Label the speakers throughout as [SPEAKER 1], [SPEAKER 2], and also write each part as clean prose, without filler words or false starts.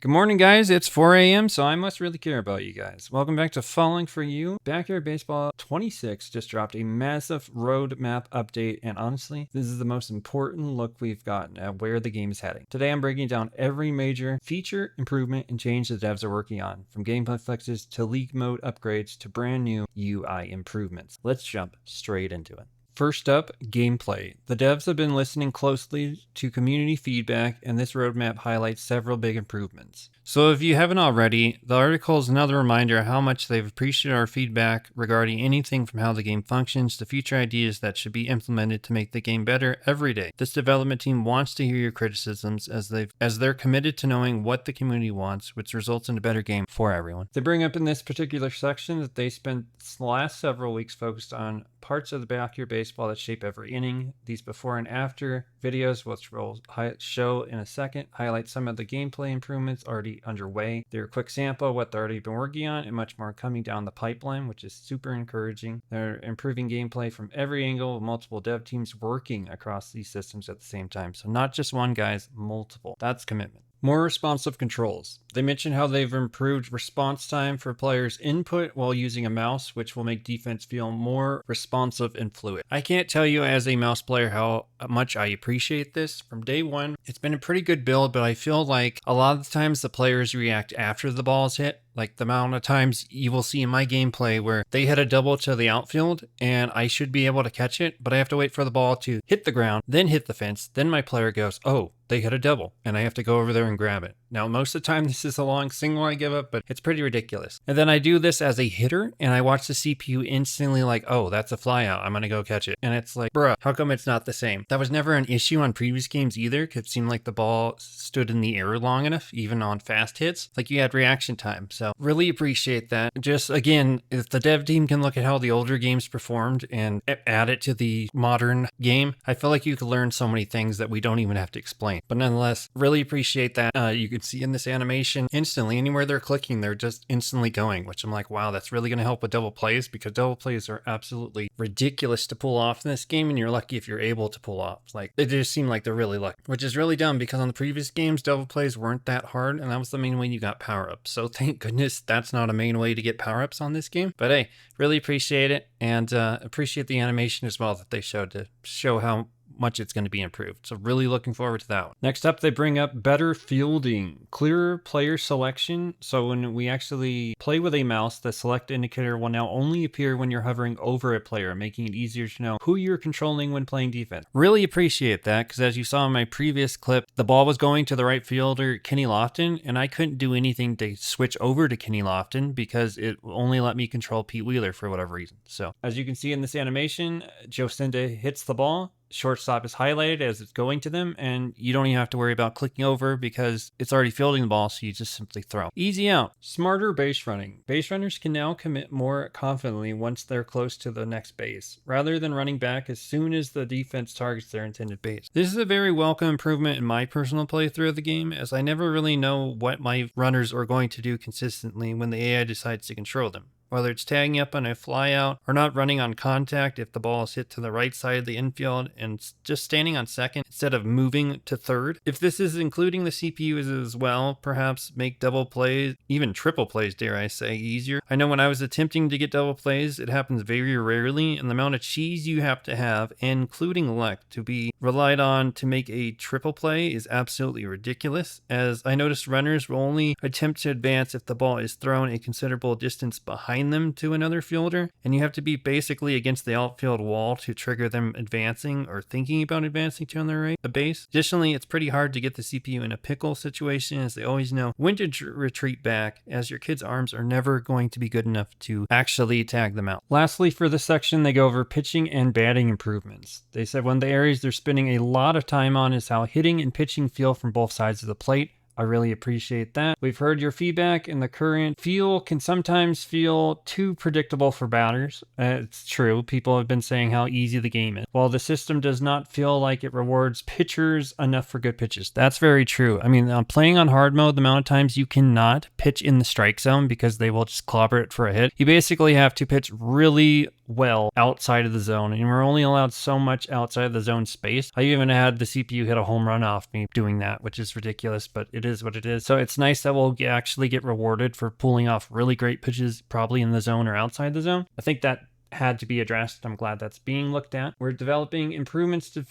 [SPEAKER 1] Good morning, guys. It's 4 a.m., so I must really care about you guys. Welcome back to Falling For You. Backyard Baseball 26 just dropped a massive roadmap update, and honestly, this is the most important look we've gotten at where the game is heading. Today, I'm breaking down every major feature, improvement, and change the devs are working on, from gameplay flexes to league mode upgrades to brand new UI improvements. Let's jump straight into it. First up, gameplay. The devs have been listening closely to community feedback, and this roadmap highlights several big improvements. So if you haven't already, the article is another reminder of how much they've appreciated our feedback regarding anything from how the game functions to future ideas that should be implemented to make the game better every day. This development team wants to hear your criticisms as they're committed to knowing what the community wants, which results in a better game for everyone. They bring up in this particular section that they spent the last several weeks focused on parts of the backyard baseball that shape every inning. These before and after videos, which we'll show in a second, highlight some of the gameplay improvements already underway. They're a quick sample of what they've already been working on and much more coming down the pipeline, which is super encouraging. They're improving gameplay from every angle with multiple dev teams working across these systems at the same time. So not just one, guys, multiple. That's commitment. More responsive controls. They mention how they've improved response time for players' input while using a mouse, which will make defense feel more responsive and fluid. I can't tell you as a mouse player how much I appreciate this. From day one, it's been a pretty good build, but I feel like a lot of the times the players react after the ball is hit. Like the amount of times you will see in my gameplay where they hit a double to the outfield and I should be able to catch it, but I have to wait for the ball to hit the ground, then hit the fence. Then my player goes, oh, they hit a double, and I have to go over there and grab it. Now, most of the time, this is a long single I give up, but it's pretty ridiculous. And then I do this as a hitter, and I watch the CPU instantly like, oh, that's a fly out. I'm going to go catch it. And it's like, bruh, how come it's not the same? That was never an issue on previous games either, because it seemed like the ball stood in the air long enough, even on fast hits. Like you had reaction time. So really appreciate that. Just, again, if the dev team can look at how the older games performed and add it to the modern game, I feel like you could learn so many things that we don't even have to explain. But nonetheless, really appreciate that. You can see in this animation instantly, anywhere they're clicking, they're just instantly going, which I'm like, wow, that's really going to help with double plays, because double plays are absolutely ridiculous to pull off in this game, and you're lucky if you're able to pull off. Like, they just seem like they're really lucky, which is really dumb because on the previous games, double plays weren't that hard, and that was the main way you got power-ups. So thank goodness that's not a main way to get power-ups on this game. But hey, really appreciate it, and appreciate the animation as well that they showed to show how much it's going to be improved. So really looking forward to that one. Next up, they bring up better fielding, clearer player selection. So when we actually play with a mouse, the select indicator will now only appear when you're hovering over a player, making it easier to know who you're controlling when playing defense. Really appreciate that, because as you saw in my previous clip, the ball was going to the right fielder, Kenny Lofton, and I couldn't do anything to switch over to Kenny Lofton because it only let me control Pete Wheeler for whatever reason. So as you can see in this animation, Jocinda hits the ball. Shortstop is highlighted as it's going to them, and you don't even have to worry about clicking over because it's already fielding the ball, so you just simply throw. Easy out. Smarter base running. Base runners can now commit more confidently once they're close to the next base, rather than running back as soon as the defense targets their intended base. This is a very welcome improvement in my personal playthrough of the game, as I never really know what my runners are going to do consistently when the AI decides to control them. Whether it's tagging up on a fly out or not running on contact if the ball is hit to the right side of the infield and just standing on second instead of moving to third. If this is including the CPUs as well, perhaps make double plays, even triple plays, dare I say, easier. I know when I was attempting to get double plays, it happens very rarely, and the amount of cheese you have to have, including luck, to be relied on to make a triple play is absolutely ridiculous, as I noticed runners will only attempt to advance if the ball is thrown a considerable distance behind them to another fielder, and you have to be basically against the outfield wall to trigger them advancing or thinking about advancing to another base. Additionally, it's pretty hard to get the CPU in a pickle situation, as they always know when to retreat back, as your kids' arms are never going to be good enough to actually tag them out. Lastly, for this section, they go over pitching and batting improvements. They said one of the areas they're spending a lot of time on is how hitting and pitching feel from both sides of the plate. I really appreciate that. We've heard your feedback, and the current feel can sometimes feel too predictable for batters. It's true. People have been saying how easy the game is. While the system does not feel like it rewards pitchers enough for good pitches. That's very true. I mean, playing on hard mode, the amount of times you cannot pitch in the strike zone because they will just clobber it for a hit. You basically have to pitch really well outside of the zone, and we're only allowed so much outside of the zone space. I even had the CPU hit a home run off me doing that, which is ridiculous, but it is what it is. So it's nice that we'll actually get rewarded for pulling off really great pitches, probably in the zone or outside the zone. I think that had to be addressed. I'm glad that's being looked at. We're developing improvements to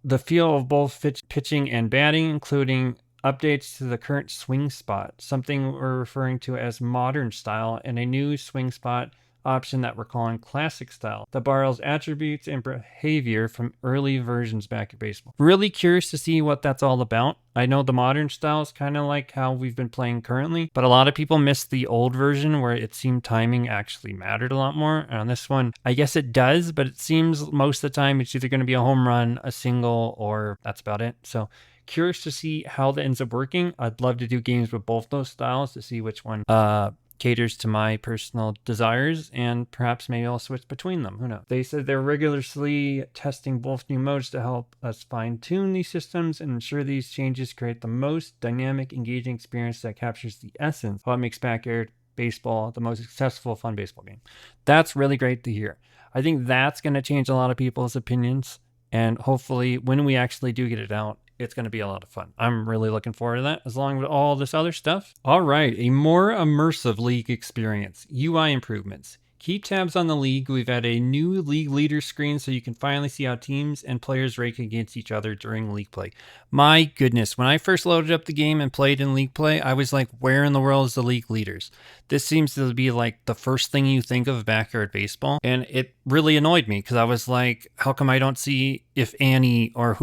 [SPEAKER 1] the feel of both pitching and batting, including updates to the current swing spot, something we're referring to as modern style, and a new swing spot option that we're calling classic style that borrows attributes and behavior from early versions back at baseball. Really curious to see what that's all about. I know the modern style is kind of like how we've been playing currently, but a lot of people missed the old version where it seemed timing actually mattered a lot more. And on this one, I guess it does, but it seems most of the time it's either going to be a home run, a single, or that's about it. So curious to see how that ends up working. I'd love to do games with both those styles to see which one caters to my personal desires, and perhaps maybe I'll switch between them. Who knows? They said they're regularly testing both new modes to help us fine-tune these systems and ensure these changes create the most dynamic, engaging experience that captures the essence of what makes backyard baseball the most successful, fun baseball game. That's really great to hear. I think that's going to change a lot of people's opinions, and hopefully when we actually do get it out, it's going to be a lot of fun. I'm really looking forward to that, as long with all this other stuff. All right, a more immersive league experience. UI improvements. Keep tabs on the league. We've had a new league leader screen so you can finally see how teams and players rank against each other during league play. My goodness, when I first loaded up the game and played in league play, I was like, where in the world is the league leaders? This seems to be like the first thing you think of backyard baseball. And it really annoyed me because I was like, how come I don't see if Annie or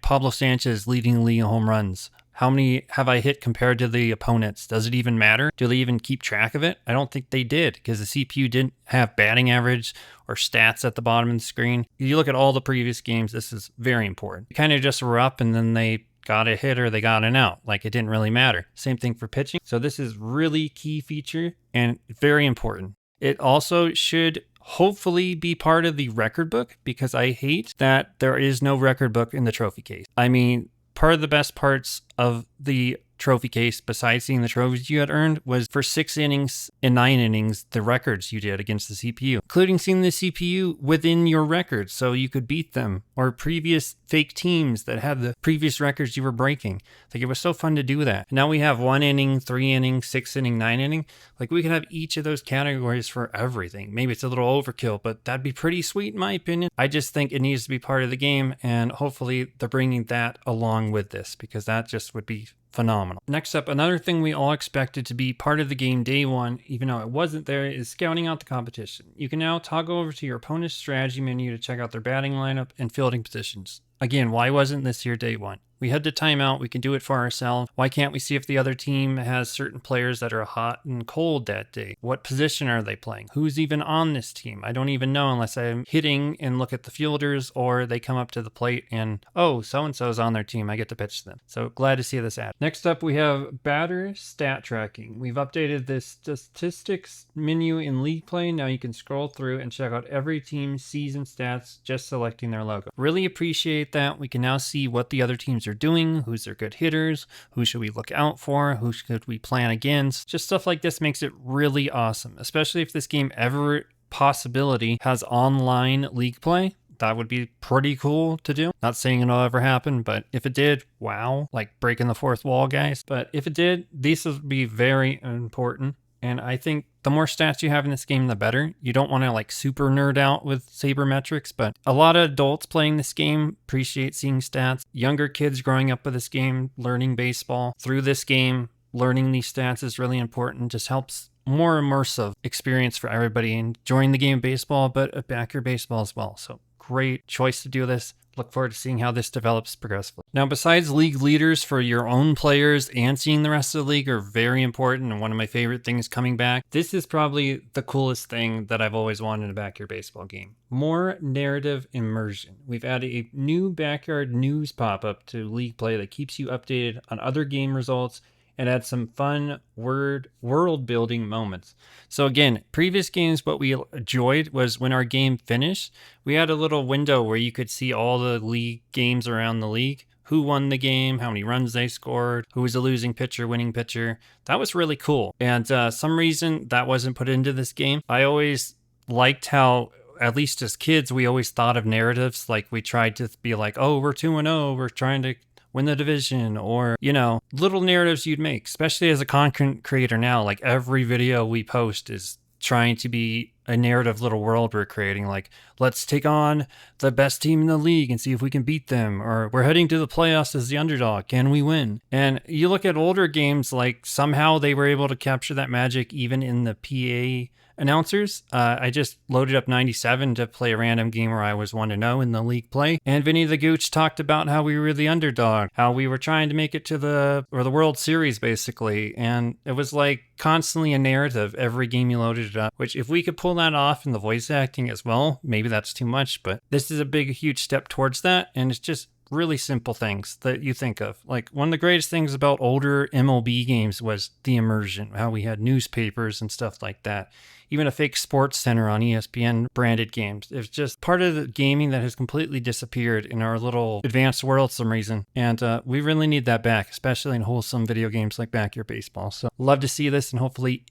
[SPEAKER 1] Pablo Sanchez leading the league in home runs? How many have I hit compared to the opponents? Does it even matter? Do they even keep track of it? I don't think they did, because the CPU didn't have batting average or stats at the bottom of the screen. If you look at all the previous games, this is very important. Kind of just were up and then they got a hit or they got an out. Like, it didn't really matter. Same thing for pitching. So this is really key feature and very important. It also should hopefully be part of the record book, because I hate that there is no record book in the trophy case. I mean, part of the best parts of the trophy case, besides seeing the trophies you had earned, was for 6 innings and 9 innings, the records you did against the CPU, including seeing the CPU within your records so you could beat them, or previous fake teams that had the previous records you were breaking. Like, it was so fun to do that. Now we have 1 inning, 3 inning, 6 inning, 9 inning. Like, we could have each of those categories for everything. Maybe it's a little overkill, but that'd be pretty sweet in my opinion. I just think it needs to be part of the game, and hopefully they're bringing that along with this, because that just would be phenomenal. Next up, another thing we all expected to be part of the game day one, even though it wasn't there, is scouting out the competition. You can now toggle over to your opponent's strategy menu to check out their batting lineup and fielding positions. Again, why wasn't this here day one? We had the timeout, we can do it for ourselves. Why can't we see if the other team has certain players that are hot and cold that day? What position are they playing? Who's even on this team? I don't even know unless I'm hitting and look at the fielders, or they come up to the plate and, oh, so-and-so's on their team, I get to pitch to them. So glad to see this added. Next up, we have batter stat tracking. We've updated this statistics menu in League Play. Now you can scroll through and check out every team's season stats just selecting their logo. Really appreciate that. We can now see what the other teams are doing, who's their good hitters, who should we look out for, who should we plan against. Just stuff like this makes it really awesome, especially if this game ever possibility has online league play. That would be pretty cool to do. Not saying it'll ever happen, but if it did, wow, like breaking the fourth wall, guys. But if it did, these would be very important. And I think the more stats you have in this game, the better. You don't want to like super nerd out with sabermetrics, but a lot of adults playing this game appreciate seeing stats. Younger kids growing up with this game, learning baseball through this game, learning these stats is really important. Just helps more immersive experience for everybody enjoying the game of baseball, but a backyard baseball as well. So great choice to do this. Look forward to seeing how this develops progressively. Now, besides league leaders for your own players and seeing the rest of the league are very important, and one of my favorite things coming back, this is probably the coolest thing that I've always wanted in a backyard baseball game. More narrative immersion. We've added a new backyard news pop-up to League Play that keeps you updated on other game results and add some fun world building moments. So again, previous games, what we enjoyed was when our game finished, we had a little window where you could see all the league games around the league, who won the game, how many runs they scored, who was a losing pitcher, winning pitcher. That was really cool. And some reason that wasn't put into this game. I always liked how, at least as kids, we always thought of narratives like we tried to be like, oh, we're 2-0, we're trying to win the division, or, you know, little narratives you'd make, especially as a content creator now. Like every video we post is trying to be a narrative little world we're creating, like, let's take on the best team in the league and see if we can beat them, or we're heading to the playoffs as the underdog, can we win? And you look at older games, like somehow they were able to capture that magic even in the PA announcers. I just loaded up 97 to play a random game where I was 1-0 in the league play, and Vinny the Gooch talked about how we were the underdog, how we were trying to make it to the World Series basically, and it was like constantly a narrative every game you loaded it up, which if we could pull that off in the voice acting as well, maybe that's too much, but this is a big huge step towards that, and it's just really simple things that you think of. Like one of the greatest things about older MLB games was the immersion, how we had newspapers and stuff like that. Even a fake sports center on ESPN branded games. It's just part of the gaming that has completely disappeared in our little advanced world for some reason. And we really need that back, especially in wholesome video games like Backyard Baseball. So love to see this, and hopefully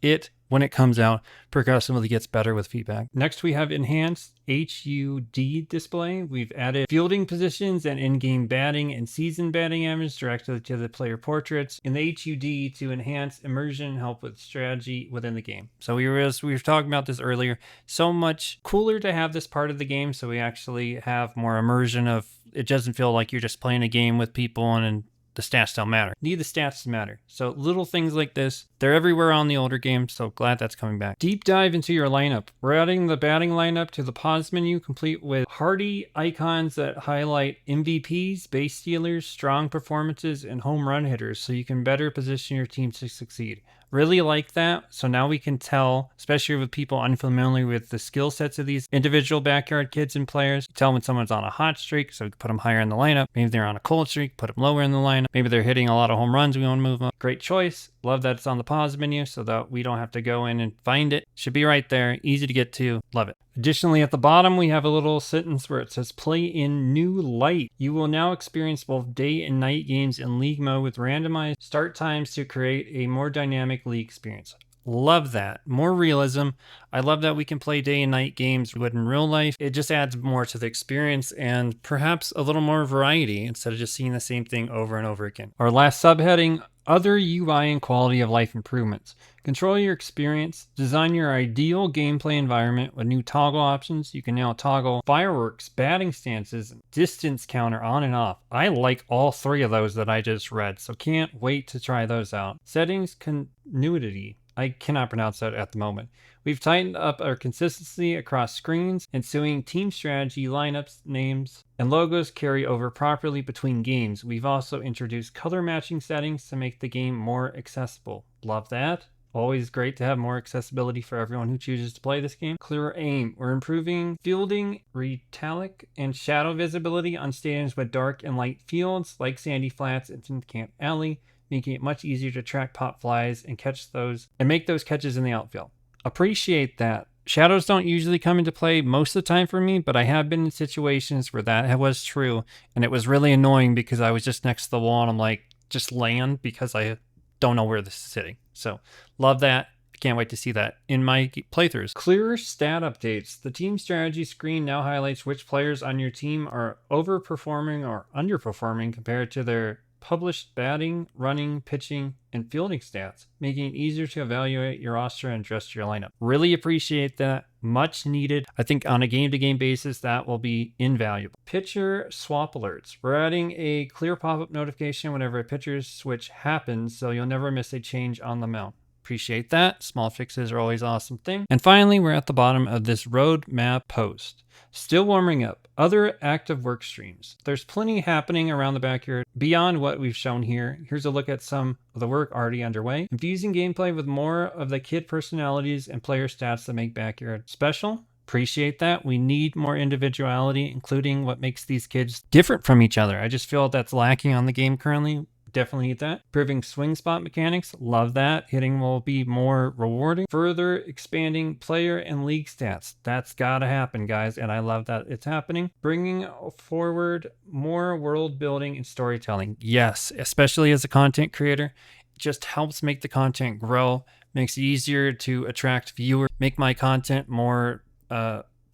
[SPEAKER 1] when it comes out, progressively gets better with feedback. Next, we have enhanced HUD display. We've added fielding positions and in-game batting and season batting average directly to the player portraits in the HUD to enhance immersion and help with strategy within the game. So we were talking about this earlier. So much cooler to have this part of the game, so we actually have more immersion of, it doesn't feel like you're just playing a game with people and the stats don't matter. Need the stats to matter. So little things like this, they're everywhere on the older games, so glad that's coming back. Deep dive into your lineup. We're adding the batting lineup to the pause menu, complete with hardy icons that highlight MVPs, base stealers, strong performances, and home run hitters, so you can better position your team to succeed. Really like that. So now we can tell, especially with people unfamiliar with the skill sets of these individual backyard kids and players, tell when someone's on a hot streak, so we can put them higher in the lineup. Maybe they're on a cold streak, put them lower in the lineup. Maybe they're hitting a lot of home runs, we want to move them. Great choice. Love that it's on the pause menu so that we don't have to go in and find it. Should be right there, easy to get to. Love it. Additionally, at the bottom, we have a little sentence where it says play in new light. You will now experience both day and night games in league mode with randomized start times to create a more dynamic league experience. Love that. More realism. I love that we can play day and night games we would in real life. It just adds more to the experience and perhaps a little more variety instead of just seeing the same thing over and over again. Our last subheading, other UI and quality of life improvements. Control your experience. Design your ideal gameplay environment with new toggle options. You can now toggle fireworks, batting stances, distance counter on and off. I like all three of those that I just read, so can't wait to try those out. Settings continuity. I cannot pronounce that at the moment. We've tightened up our consistency across screens, ensuing team strategy, lineups, names, and logos carry over properly between games. We've also introduced color matching settings to make the game more accessible. Love that. Always great to have more accessibility for everyone who chooses to play this game. Clearer aim. We're improving fielding, retalic, and shadow visibility on stadiums with dark and light fields like Sandy Flats and Camp Alley, making it much easier to track pop flies and catch those and make those catches in the outfield. Appreciate that. Shadows don't usually come into play most of the time for me, but I have been in situations where that was true, and it was really annoying because I was just next to the wall and I'm like, just land, because I don't know where this is sitting. So love that. Can't wait to see that in my playthroughs. Clearer stat updates. The team strategy screen now highlights which players on your team are overperforming or underperforming compared to their published batting, running, pitching, and fielding stats, making it easier to evaluate your roster and adjust your lineup. Really appreciate that. Much needed. I think on a game-to-game basis, that will be invaluable. Pitcher swap alerts. We're adding a clear pop-up notification whenever a pitcher's switch happens, so you'll never miss a change on the mound. Appreciate that. Small fixes are always an awesome thing. And finally, we're at the bottom of this roadmap post. Still warming up. Other active work streams. There's plenty happening around the backyard beyond what we've shown here. Here's a look at some of the work already underway. Infusing gameplay with more of the kid personalities and player stats that make backyard special. Appreciate that. We need more individuality, including what makes these kids different from each other. I just feel that's lacking on the game currently. Definitely need that. Improving swing spot mechanics. Love that. Hitting will be more rewarding. Further expanding player and league stats. That's got to happen, guys. And I love that it's happening. Bringing forward more world building and storytelling. Yes, especially as a content creator. It just helps make the content grow. Makes it easier to attract viewers. Make my content more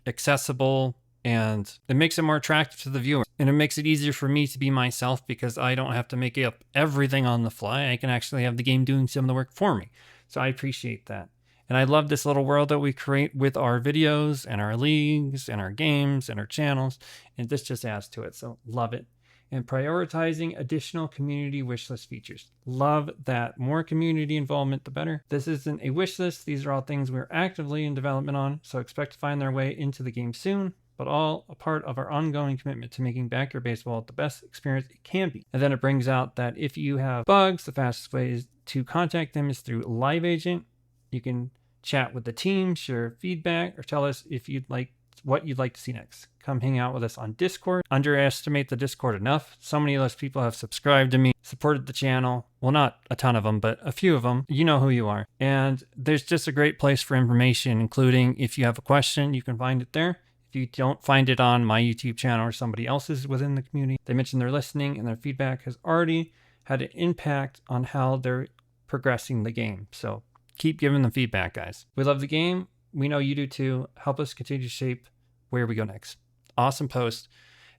[SPEAKER 1] accessible, and it makes it more attractive to the viewer. And it makes it easier for me to be myself because I don't have to make up everything on the fly. I can actually have the game doing some of the work for me. So I appreciate that. And I love this little world that we create with our videos and our leagues and our games and our channels. And this just adds to it. So love it. And prioritizing additional community wishlist features. Love that. More community involvement, the better. This isn't a wish list. These are all things we're actively in development on. So expect to find their way into the game soon, but all a part of our ongoing commitment to making Backyard Baseball the best experience it can be. And then it brings out that if you have bugs, the fastest way to contact them is through Live Agent. You can chat with the team, share feedback, or tell us if you'd like what you'd like to see next. Come hang out with us on Discord. Underestimate the Discord enough. So many of those people have subscribed to me, supported the channel. Well, not a ton of them, but a few of them. You know who you are. And there's just a great place for information, including if you have a question, you can find it there. If you don't find it on my YouTube channel or somebody else's within the community, they mentioned they're listening and their feedback has already had an impact on how they're progressing the game. So keep giving them feedback, guys. We love the game. We know you do too. Help us continue to shape where we go next. Awesome post.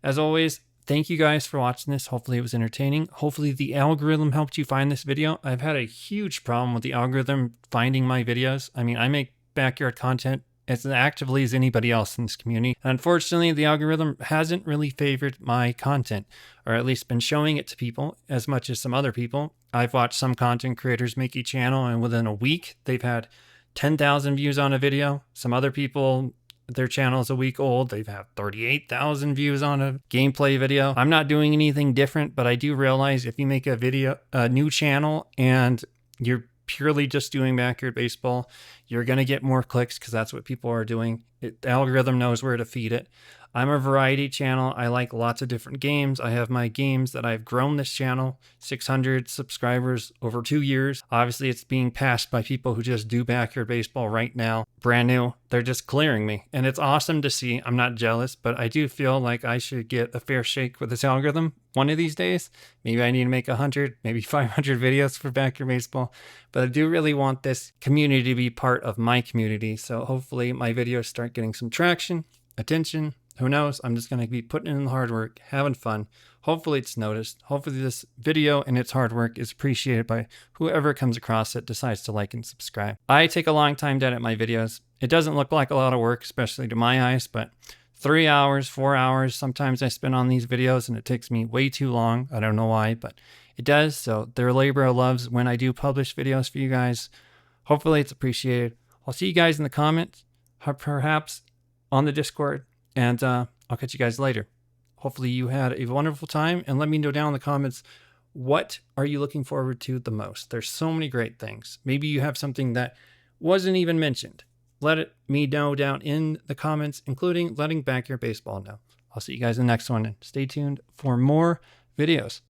[SPEAKER 1] As always, thank you guys for watching this. Hopefully it was entertaining. Hopefully the algorithm helped you find this video. I've had a huge problem with the algorithm finding my videos. I mean, I make backyard content as actively as anybody else in this community. And unfortunately, the algorithm hasn't really favored my content, or at least been showing it to people as much as some other people. I've watched some content creators make a channel, and within a week, they've had 10,000 views on a video. Some other people, their channel is a week old. They've had 38,000 views on a gameplay video. I'm not doing anything different, but I do realize if you make a new channel and you're purely just doing backyard baseball, you're going to get more clicks because that's what people are doing. The algorithm knows where to feed it. I'm a variety channel. I like lots of different games. I have my games that I've grown this channel, 600 subscribers over 2 years. Obviously, it's being passed by people who just do backyard baseball right now, brand new. They're just clearing me. And it's awesome to see. I'm not jealous, but I do feel like I should get a fair shake with this algorithm one of these days. Maybe I need to make 100, maybe 500 videos for backyard baseball. But I do really want this community to be part of my community. So hopefully my videos start getting some traction, attention. Who knows? I'm just going to be putting in the hard work, having fun. Hopefully it's noticed. Hopefully this video and its hard work is appreciated by whoever comes across it, decides to like and subscribe. I take a long time to edit my videos. It doesn't look like a lot of work, especially to my eyes, but 3 hours, 4 hours, sometimes I spend on these videos and it takes me way too long. I don't know why, but it does. So their labor of love when I do publish videos for you guys. Hopefully it's appreciated. I'll see you guys in the comments, perhaps on the Discord. And I'll catch you guys later. Hopefully you had a wonderful time, and let me know down in the comments, what are you looking forward to the most? There's so many great things. Maybe you have something that wasn't even mentioned. Let me know down in the comments, including letting Backyard Baseball know. I'll see you guys in the next one, and stay tuned for more videos.